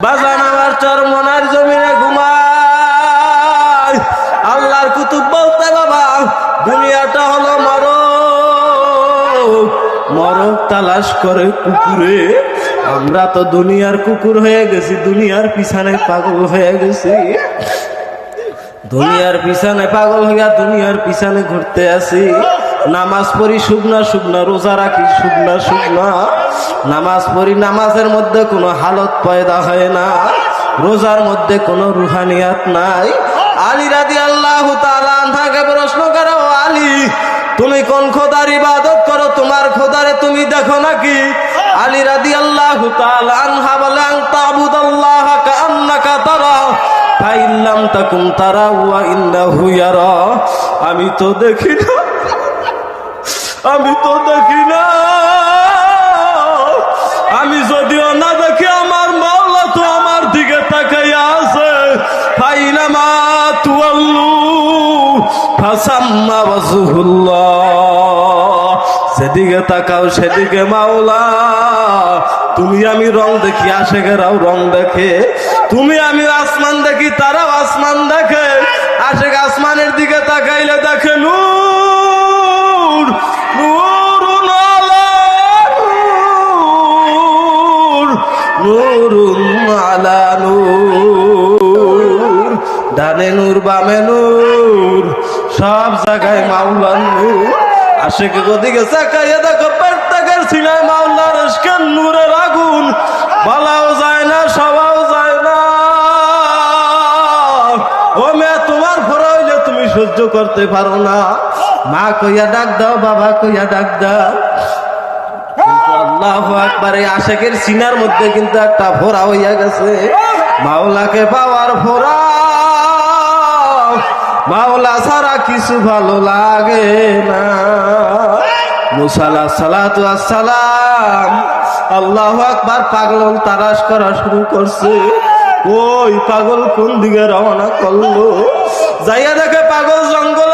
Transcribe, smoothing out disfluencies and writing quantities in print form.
বাজান আমার চরমনার জমিনে ঘুমায়। আল্লাহর কুতুব বলতে বাবা দুনিয়াটা হলো মরক, মরক তালাশ করে কুকুরে। আমরা তো দুনিয়ার কুকুর হয়ে গেছি, দুনিয়ার পিছনে পাগল হয়ে গেছি, দুনিয়ার পিছনে পাগল হইয়া দুনিয়ার পিছনে ঘুরতে আসি। নামাজ পড়ি শুকনা শুকনা, রোজা রাখি শুকনা শুকনা, নামাজ পড়ি নামাজের মধ্যে কোনো হালত পয়দা হয় না, রোজার মধ্যে কোনো রুহানিয়াত নাই। আলী রাদিয়াল্লাহু তাআলা আনহাকে প্রশ্ন করো, আলী তুমি কোন খোদার ইবাদত করো? তোমার খোদারে তুমি দেখো নাকি? আলী রাদিয়াল্লাহু তাআলা আনহা বলে আনতাবুদাল্লাহা কাআন্নাকা তারা ফাইন লাম তাকুন তারা ওয়া ইন্নাহু ইয়ারা। আমি তো দেখি না, আমি তো দেখি না, আমি যদিও না দেখি আমার মাওলা তো আমার দিকে তাকাইয়া আছে। ফাইনামা তুয়াল্লু ফাসাম্মা ওয়াজহুল্লাহ, সেদিকে তাকাও সেদিকে মাওলা। তুমি আমি রং দেখি, আশেকেরাও রং দেখে। তুমি আমি আসমান দেখি, তারাও আসমান দেখে। আশেক আসমানের দিকে তাকাইলে দেখে নূর, নূরুন আলা নূর, নূরুন আলা নূর। ডানে নূর বামে নূর, সব জায়গায় মাওলার নূর। আশেক ওদিকে তাকাইয়া দেখো প্রত্যেকের সিনায় মাওলার ইশকের নূরের আগুন। বলাও যায় না, সবাও যায় না। ও মেয়ে, তোমার ঘর হইলে তুমি সহ্য করতে পারো না। মা কইয়া ডাক দাও, বাবা কইয়া ডাক দাও। আল্লাহু আকবার, এই আশেকের সিনার মধ্যে কিন্তু একটা ফোড়া হইয়া গেছে, মাওলাকে পাওয়ার ফোড়া। মাওলা ছাড়া কিছু ভালো লাগে না। মুসা আলাইহিস সালাতু ওয়াস সালাম আল্লাহু আকবার পাগল তালাশ করা শুরু করছে। ওই পাগল কোন দিকে রওনা করলো? যাইয়া দেখে পাগল জঙ্গল